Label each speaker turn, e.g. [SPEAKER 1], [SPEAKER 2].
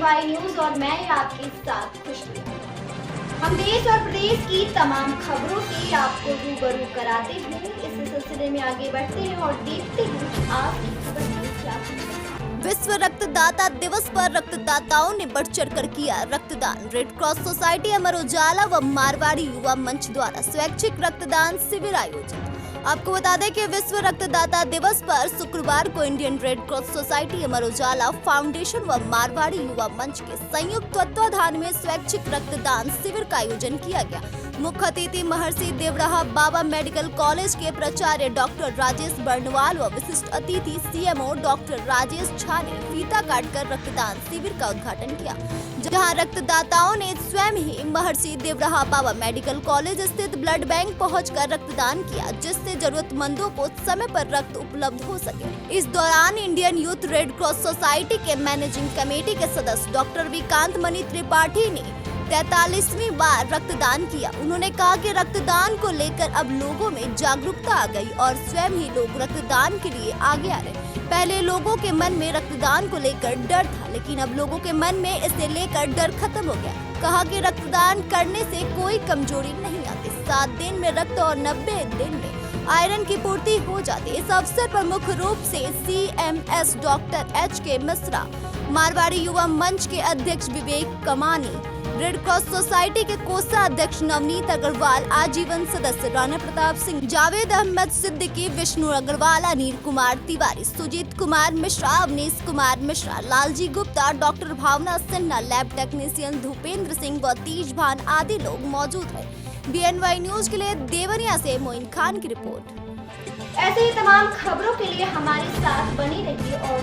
[SPEAKER 1] BNY news और मैं आपके साथ खुशबू। हम देश और प्रदेश की तमाम खबरों से आपको रूबरू कराते हैं। इस सिलसिले में आगे बढ़ते हैं और देखते हैं आज की खबर में क्या कुछ है।
[SPEAKER 2] विश्व रक्तदाता दिवस पर रक्तदाताओं ने बढ़ चढ़कर किया रक्तदान। Red cross society Amar Ujala व मारवाड़ी युवा मंच द्वारा स्वैच्छिक रक्तदान शिविर आयोजित। आपको बता दें कि विश्व रक्तदाता दिवस पर शुक्रवार को Indian red cross society Amar Ujala foundation व मारवाड़ी युवा मंच के संयुक्त तत्वाधान में स्वैच्छिक रक्तदान शिविर का आयोजन किया गया। मुख्य अतिथि महर्षि देवराहा बाबा मेडिकल कॉलेज के प्राचार्य डॉक्टर राजेश बर्नवाल व विशिष्ट अतिथि CMO डॉक्टर राजेश झा ने फीता काटकर रक्तदान शिविर का उद्घाटन किया, जहां रक्तदाताओं ने स्वयं ही महर्षि देवराहा बाबा मेडिकल कॉलेज स्थित ब्लड बैंक पहुंचकर रक्तदान किया, जिससे जरूरतमंदों को समय पर रक्त उपलब्ध हो सके। इस दौरान Indian youth red cross society के मैनेजिंग कमेटी के सदस्य डॉक्टर विकांत मणि त्रिपाठी ने 43वीं बार रक्तदान किया। उन्होंने कहा कि रक्तदान को लेकर अब लोगों में जागरूकता आ गई और स्वयं ही लोग रक्तदान के लिए आगे आ रहे। पहले लोगों के मन में रक्तदान को लेकर डर था, लेकिन अब लोगों के मन में इसे लेकर डर खत्म हो गया। कहा कि रक्तदान करने से कोई कमजोरी नहीं आती। 7 दिन में रक्त और 90 दिन में आयरन की पूर्ति हो जाती। इस अवसर पर मुख्य रूप से CMS doctor HK Mishra, Marwari युवा मंच के अध्यक्ष विवेक कमानी, रेड क्रॉस सोसाइटी के कोषा अध्यक्ष नवनीत अग्रवाल, आजीवन सदस्य राणा प्रताप सिंह, जावेद अहमद सिद्दीकी, विष्णु अग्रवाल, अनिल कुमार तिवारी, सुजीत कुमार मिश्रा, अवनीश कुमार मिश्रा, लालजी गुप्ता, डॉक्टर भावना सिन्हा, लैब टेक्नीशियन धूपेंद्र सिंह व तीज भान आदि लोग मौजूद हैं। BNY न्यूज के लिए देवरिया से मोइन खान की रिपोर्ट।
[SPEAKER 1] ऐसे ही तमाम खबरों के लिए हमारे साथ बने रहिए और